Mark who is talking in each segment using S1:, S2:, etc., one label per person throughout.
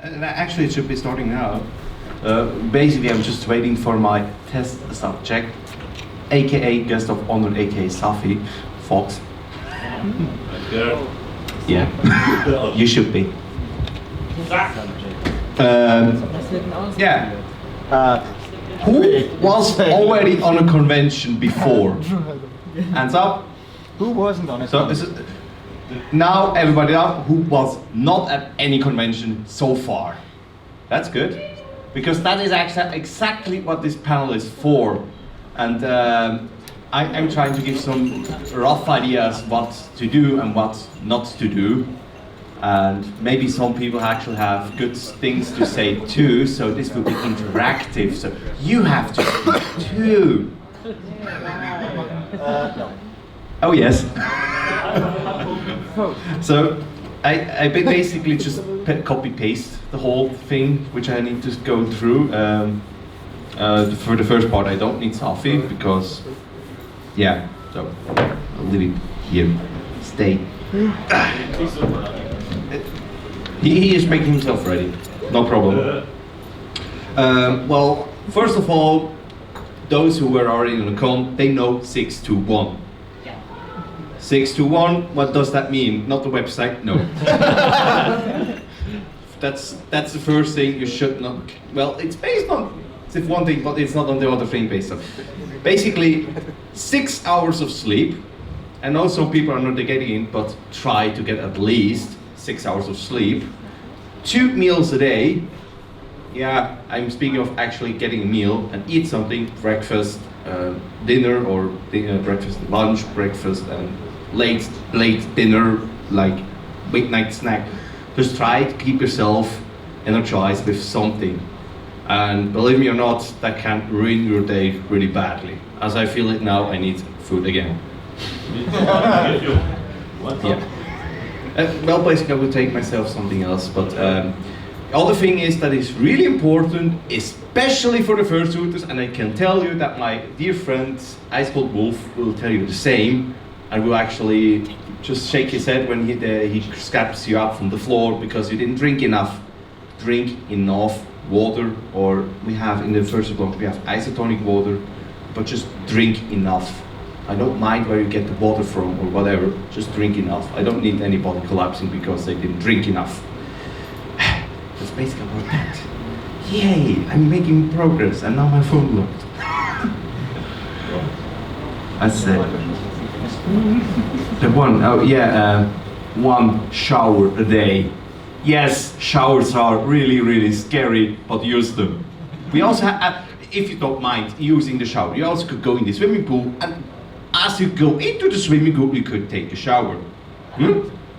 S1: Actually, it should be starting now. Basically, I'm just waiting for my test subject, aka guest of honor, aka Safi, Fox.
S2: Girl.
S1: Yeah, you should be. Yeah. Who was already on a convention before? Hands up.
S3: Who wasn't on it?
S1: So this is, now everybody up who was not at any convention so far. That's good, because that is actually exactly what this panel is for. And I'm trying to give some rough ideas what to do and what not to do. And maybe some people actually have good things to say too, so this will be interactive, so you have to speak too.
S3: No.
S1: Oh yes. So I basically just copy paste the whole thing, which I need to go through. For the first part I don't need Safi, because yeah, so I'll leave it here. Stay. He is making himself ready, no problem. Well, first of all, those who were already on the con, they know 621. 621, what does that mean? Not the website, no. That's the first thing you should not, well, it's based on, it's one thing, but it's not on the other thing based on. Basically, 6 hours of sleep. I know some people are not getting it, but try to get at least 6 hours of sleep. 2 meals a day. Yeah, I'm speaking of actually getting a meal and eat something, breakfast, dinner, or breakfast, lunch, breakfast, and late dinner, like midnight snack. Just try to keep yourself energized with something. And believe me or not, that can ruin your day really badly. As I feel it now, I need food again. Yeah. Well, basically I would take myself something else, but the other thing is that is really important, especially for the fursuiters, and I can tell you that my dear friend Ice Cold Wolf will tell you the same, and will actually just shake his head when he scraps you up from the floor because you didn't drink enough. Drink enough water, or we have in the first block we have isotonic water, but just drink enough. I don't mind where you get the water from or whatever, just drink enough. I don't need anybody collapsing because they didn't drink enough. That's basically about that. Yay, I'm making progress, and now my phone locked. That's it. The one, oh yeah, 1 shower a day. Yes, showers are really, really scary, but use them. We also have, if you don't mind using the shower, you also could go in the swimming pool, and as you go into the swimming pool, you could take a shower.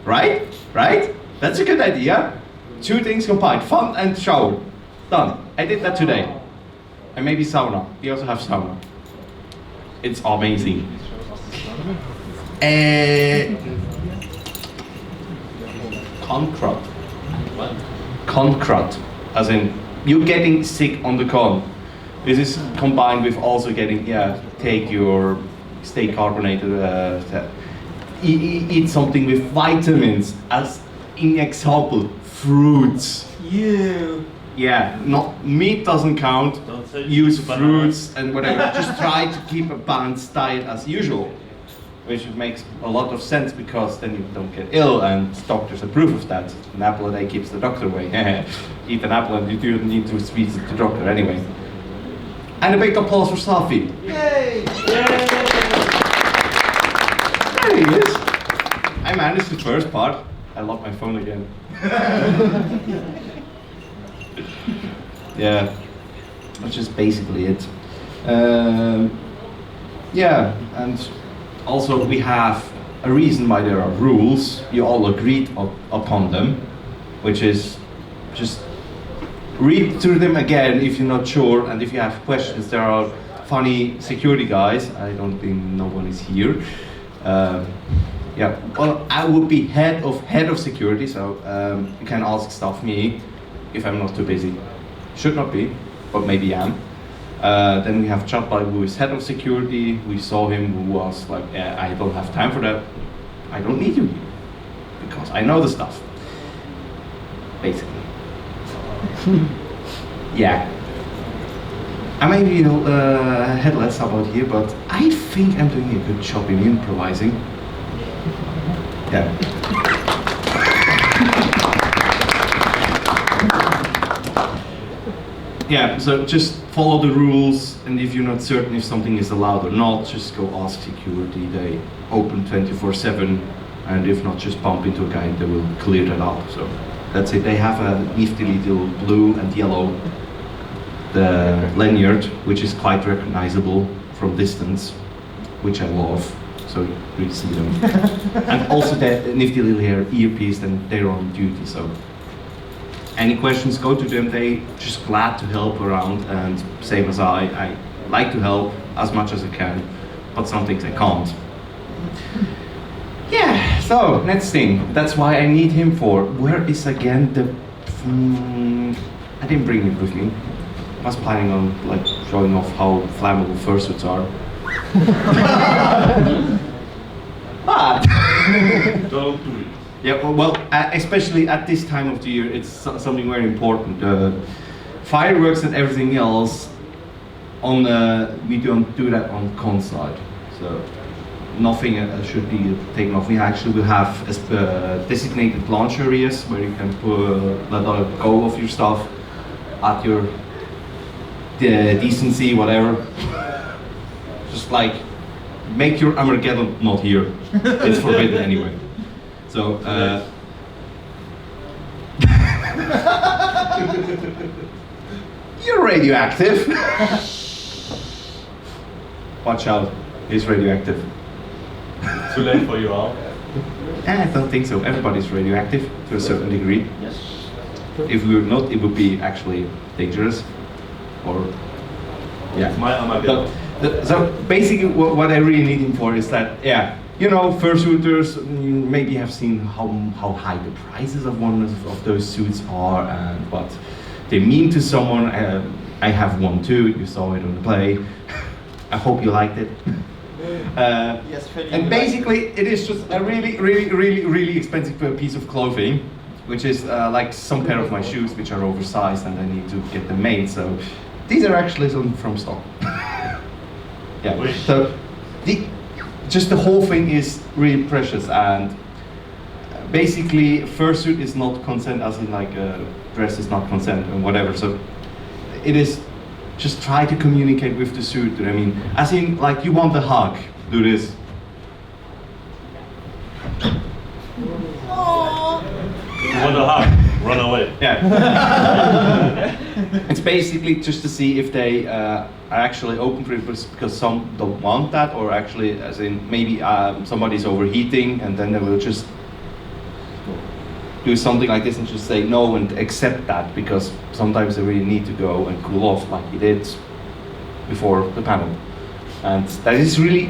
S1: Right? Right? That's a good idea. 2 things combined, fun and shower. Done. I did that today. And maybe sauna. We also have sauna. It's amazing. Concrete. Concrete. As in, you're getting sick on the con. This is combined with also getting, take your, stay carbonated, eat something with vitamins, as in example, fruits. Yeah, not meat doesn't count. Use fruits and whatever. Just try to keep a balanced diet as usual, which makes a lot of sense because then you don't get ill, and doctors approve of that. An apple a day keeps the doctor away. Eat an apple and you don't need to squeeze the doctor anyway. And a big applause for Safi. Yay! Yay! There he is. I managed the first part. I locked my phone again. Yeah, which is basically it. Yeah, and also we have a reason why there are rules. You all agreed upon them, which is just read through them again if you're not sure, and if you have questions. There are funny security guys. I don't think no one is here. Yeah, well, I would be head of security, so you can ask stuff me if I'm not too busy. Should not be, but maybe I am. Then we have Chatbot, who is head of security. We saw him, who was like, I don't have time for that. I don't need you here, because I know the stuff, basically. Yeah. I maybe had less about here, but I think I'm doing a good job in improvising. Yeah. Yeah, so just follow the rules, and if you're not certain if something is allowed or not, just go ask security. They open 24/7, and if not, just bump into a guy and they will clear that up. So that's it. They have a nifty little blue and yellow lanyard, which is quite recognizable from distance, which I love. So you really see them. And also the nifty little earpiece, and they're on duty. So any questions, go to them. They just glad to help around, and same as I like to help as much as I can, but some things I can't. Yeah, so next thing. That's why I need him for. Where is again the? I didn't bring it with me. I was planning on like showing off how flammable fursuits are. But
S2: Don't do it.
S1: yeah, well, especially at this time of the year, it's something very important. Fireworks and everything else, we don't do that on con side. So nothing should be taken off. We actually will have designated launch areas where you can let go of your stuff at your decency, whatever. Just like make your Armageddon not here. It's forbidden anyway. So you're radioactive. Watch out, he's radioactive.
S2: Too late for you all.
S1: I don't think so. Everybody's radioactive to a certain degree.
S2: Yes.
S1: If we were not, it would be actually dangerous. Or yeah.
S2: My Armageddon.
S1: So basically, what I really need him for is that, yeah, fursuiters maybe have seen how high the prices of one of those suits are and what they mean to someone. I have one too. You saw it on the play. I hope you liked it.
S3: Yes, Freddy,
S1: and basically, it is just a really expensive piece of clothing, which is like some pair of my shoes, which are oversized, and I need to get them made. So these are actually some from stock. Yeah. So just the whole thing is really precious, and basically, fursuit is not consent, as in like dress is not consent and whatever. So it is. Just try to communicate with the suit. I mean, as in, like, you want a hug, do this.
S2: You want to hug? Run away.
S1: Yeah. It's basically just to see if they are actually open for it, because some don't want that, or actually, as in, maybe somebody's overheating, and then they will just do something like this and just say no and accept that, because sometimes they really need to go and cool off like he did before the panel. And that is really,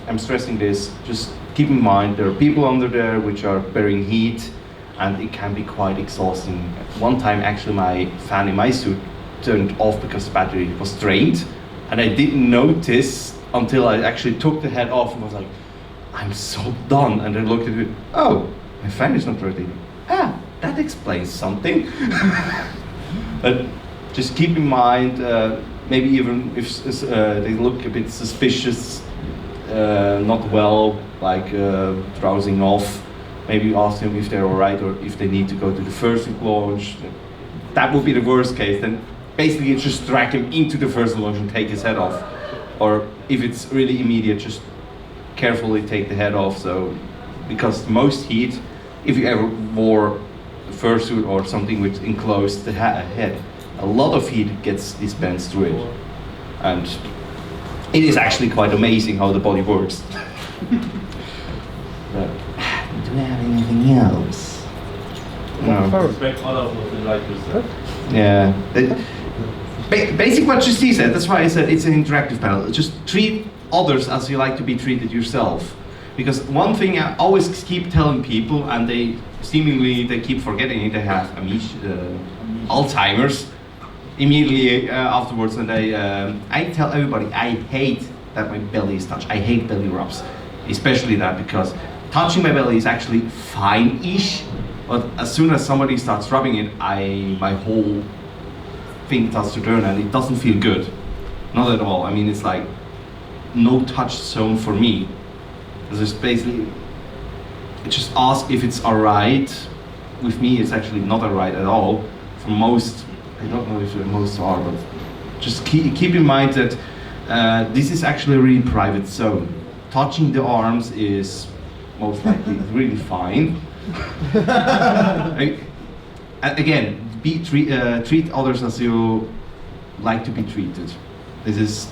S1: I'm stressing this, just keep in mind there are people under there which are bearing heat, and it can be quite exhausting. One time actually my fan in my suit turned off because the battery was drained, and I didn't notice until I actually took the head off and was like, I'm so done. And I looked at it, oh, my fan is not rotating. Ah, that explains something. But just keep in mind, maybe even if they look a bit suspicious, not well, like drowsing off, maybe ask them if they're alright or if they need to go to the first launch. That would be the worst case. Then basically just drag him into the first launch and take his head off. Or if it's really immediate, just carefully take the head off. So, because most heat, if you ever wore a fursuit or something which enclosed the head, a lot of heat gets dispensed through it. And it is actually quite amazing how the body works. But, do I have anything else? No.
S2: Respect others would like to say.
S1: Yeah. Basic what she said, that's why I said it's an interactive panel. Just treat others as you like to be treated yourself. Because one thing I always keep telling people, and they keep forgetting it, they have Alzheimer's immediately afterwards, and I tell everybody I hate that my belly is touched. I hate belly rubs, especially that, because touching my belly is actually fine-ish, But as soon as somebody starts rubbing it, my whole thing starts to turn and it doesn't feel good. Not at all. I mean, it's like no touch zone for me. It's basically, just ask if it's alright. With me, it's actually not alright at all. For most, I don't know if most are, but just keep in mind that this is actually a really private zone. Touching the arms is most likely really fine. Again, treat others as you like to be treated. This is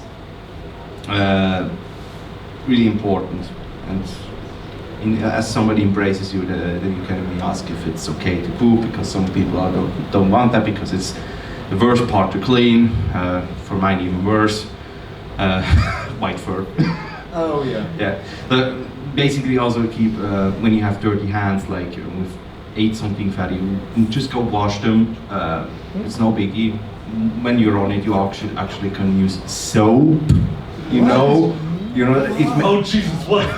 S1: really important. And as somebody embraces you, then you can really ask if it's okay to poop, because some people don't want that because it's the worst part to clean. For mine, even worse. White fur.
S3: Oh yeah.
S1: Yeah. But basically, also keep when you have dirty hands, like with ate something fatty, you just go wash them. It's no biggie. When you're on it, you actually can use soap. You know.
S2: Oh Jesus! What?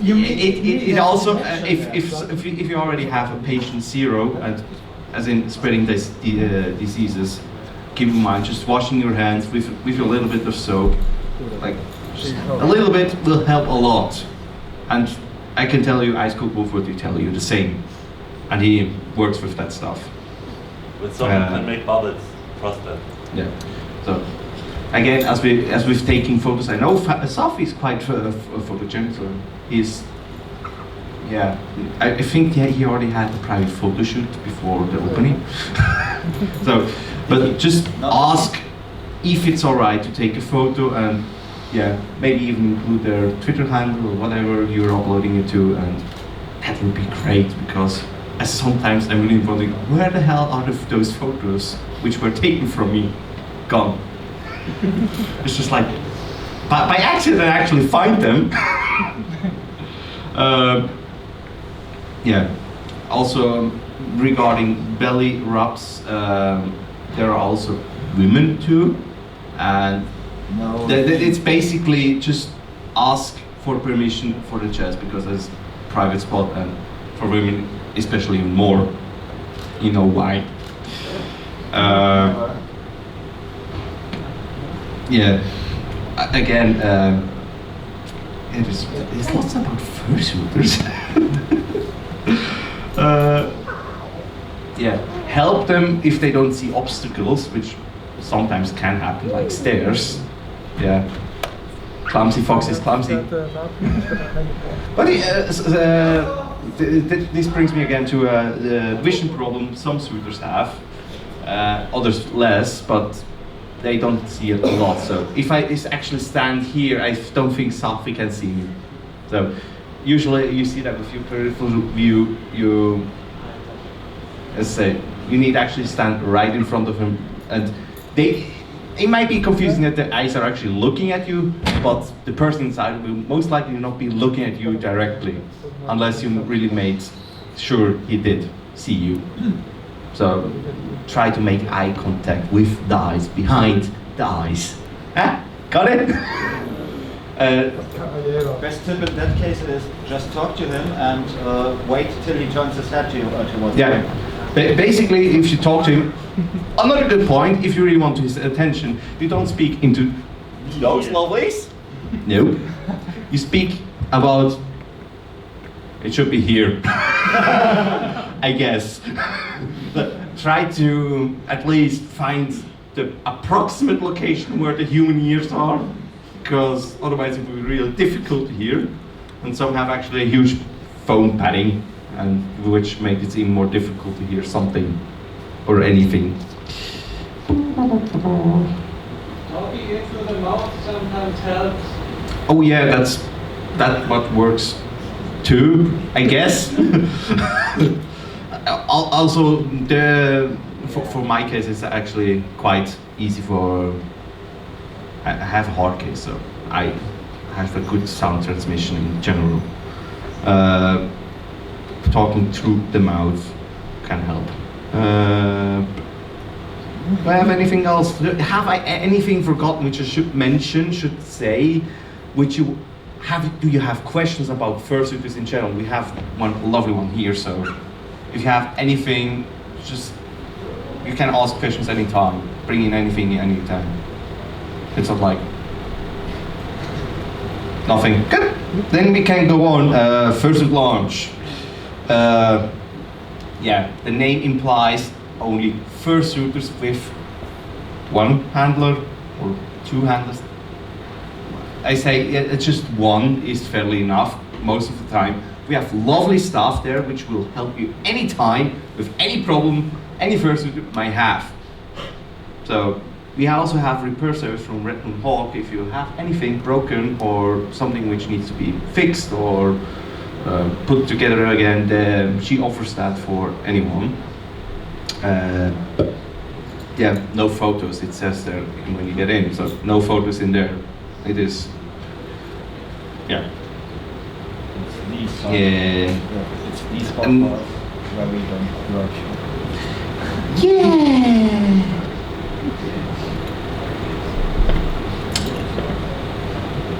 S1: It also if you already have a patient zero, and as in spreading this diseases, keep in mind just washing your hands with a little bit of soap, like just a little bit will help a lot. And I can tell you, Ice Cook Wolf will tell you the same, and he works with that stuff.
S2: With someone can make bubbles. Trust that.
S1: Yeah. So. Again, as we've taken photos, I know Safi is quite photogenic, so he's, yeah, I think he already had a private photo shoot before the opening. So, but just ask if it's alright to take a photo, and yeah, maybe even include their Twitter handle or whatever you're uploading it to, and that would be great, because sometimes I'm really wondering, where the hell are those photos which were taken from me gone? It's just like, by accident I actually find them. Yeah. Also, regarding belly rubs, there are also women too, and it's basically just ask for permission for the chest, because it's a private spot, and for women especially more. You know why. Yeah, again, it's lots about fursuiters. Yeah, help them if they don't see obstacles, which sometimes can happen, like stairs. Yeah, clumsy fox is clumsy. But this brings me again to the vision problem some suitors have, others less, but they don't see it a lot. So if I actually stand here, I don't think Safi can see me. So usually you see that with your peripheral view, you, let's say, you need to actually stand right in front of him, and it might be confusing that the eyes are actually looking at you, but the person inside will most likely not be looking at you directly, unless you really made sure he did see you. So try to make eye contact with the eyes, behind the eyes. Got it?
S3: Best tip in that case is just talk to him and wait till he turns his head to you towards you.
S1: Yeah. Basically, if you talk to him, another good point, if you really want his attention, you don't speak into those lovelies. No. You speak about, it should be here. I guess. But try to at least find the approximate location where the human ears are, because otherwise it will be really difficult to hear. And some have actually a huge foam padding, and which makes it even more difficult to hear something or anything.
S4: Talking into the mouth sometimes helps.
S1: Oh yeah, that's what works too, I guess. Also, for my case, it's actually quite easy I have a hard case, so I have a good sound transmission in general. Talking through the mouth can help. Do I have anything else? Have I anything forgotten which I should mention, should say, which you have? Do you have questions about fursuiters in general? We have one lovely one here, so if you have anything, just you can ask questions anytime. Bring in anything anytime. It's not like nothing. Good. Then we can go on. Fursuit launch. Yeah, the name implies only fursuiters with one handler or two handlers. I say it's just one is fairly enough most of the time. We have lovely staff there which will help you anytime with any problem any fursuiter might have. So we also have repair service from Red Moon Hawk if you have anything broken or something which needs to be fixed or put together again. She offers that for anyone. Yeah, no photos, it says there when you get in, so no photos in there. It is, yeah.
S3: It's these it's these spot where we don't work.
S1: Yeah!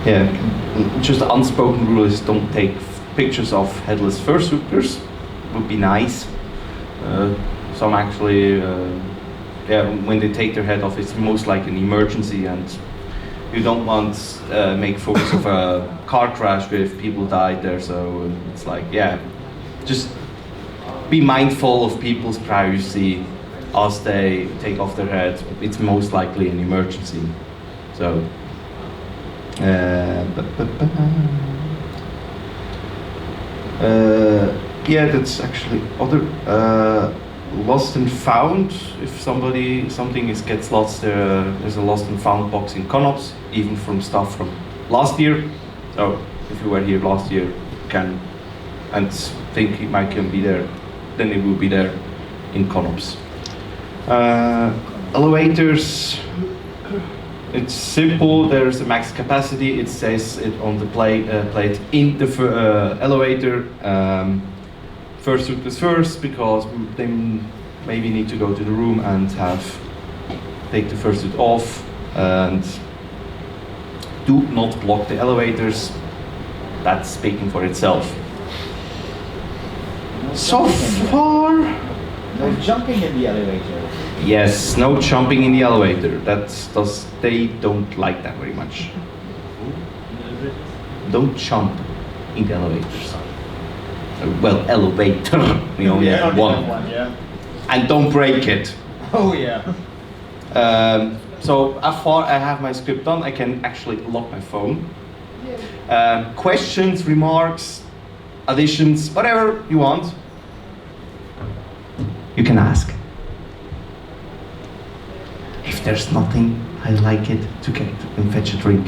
S1: Yeah, just the unspoken rule is don't take pictures of headless fursuiters. Would be nice. Some actually, yeah, when they take their head off, it's most like an emergency, and you don't want make photos of a car crash with people died there. So it's like, yeah, just be mindful of people's privacy as they take off their head. It's most likely an emergency. So. Yeah, that's actually other lost and found. If something gets lost, there's a lost and found box in Conops, even from stuff from last year. So if you were here last year, you can and think it might can be there, then it will be there in Conops. Elevators. It's simple. There's a max capacity. It says it on the plate in the elevator. Fursuiters first, because they maybe need to go to the room and take the fursuit off. And do not block the elevators. That's speaking for itself. So far,
S3: no jumping in the elevator.
S1: Yes, no jumping in the elevator. They don't like that very much. Don't jump in the elevators. Well, elevator. We only have one.
S3: Yeah.
S1: And don't break it.
S3: Oh yeah.
S1: So as far I have my script done, I can actually lock my phone. Questions, remarks, additions, whatever you want, you can ask. If there's nothing, I like it to get and fetch a drink.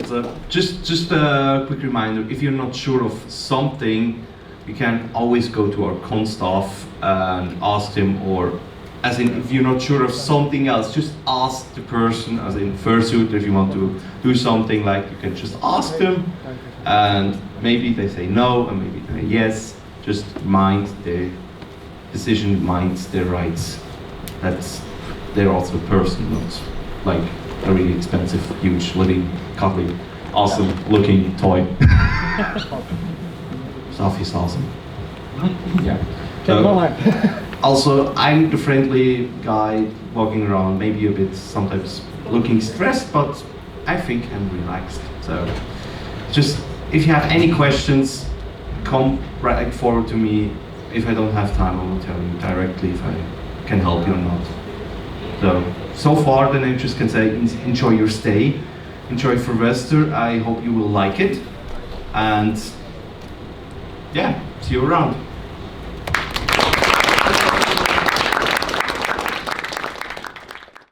S1: So just a quick reminder, if you're not sure of something, you can always go to our con staff and ask them, or as in if you're not sure of something else, just ask the person, as in fursuit, if you want to do something, like you can just ask them, and maybe they say no, and maybe they say yes. Just mind their decision, mind their rights. They're also a person, not like a really expensive, huge, living, cuddly, awesome looking toy. Stuff is awesome. Yeah. Also, I'm the friendly guy walking around, maybe a bit sometimes looking stressed, but I think I'm relaxed. So just if you have any questions, come right forward to me. If I don't have time, I will tell you directly if I can help you or not. So far, then I just can say enjoy your stay, enjoy Furvester. I hope you will like it, and yeah, see you around.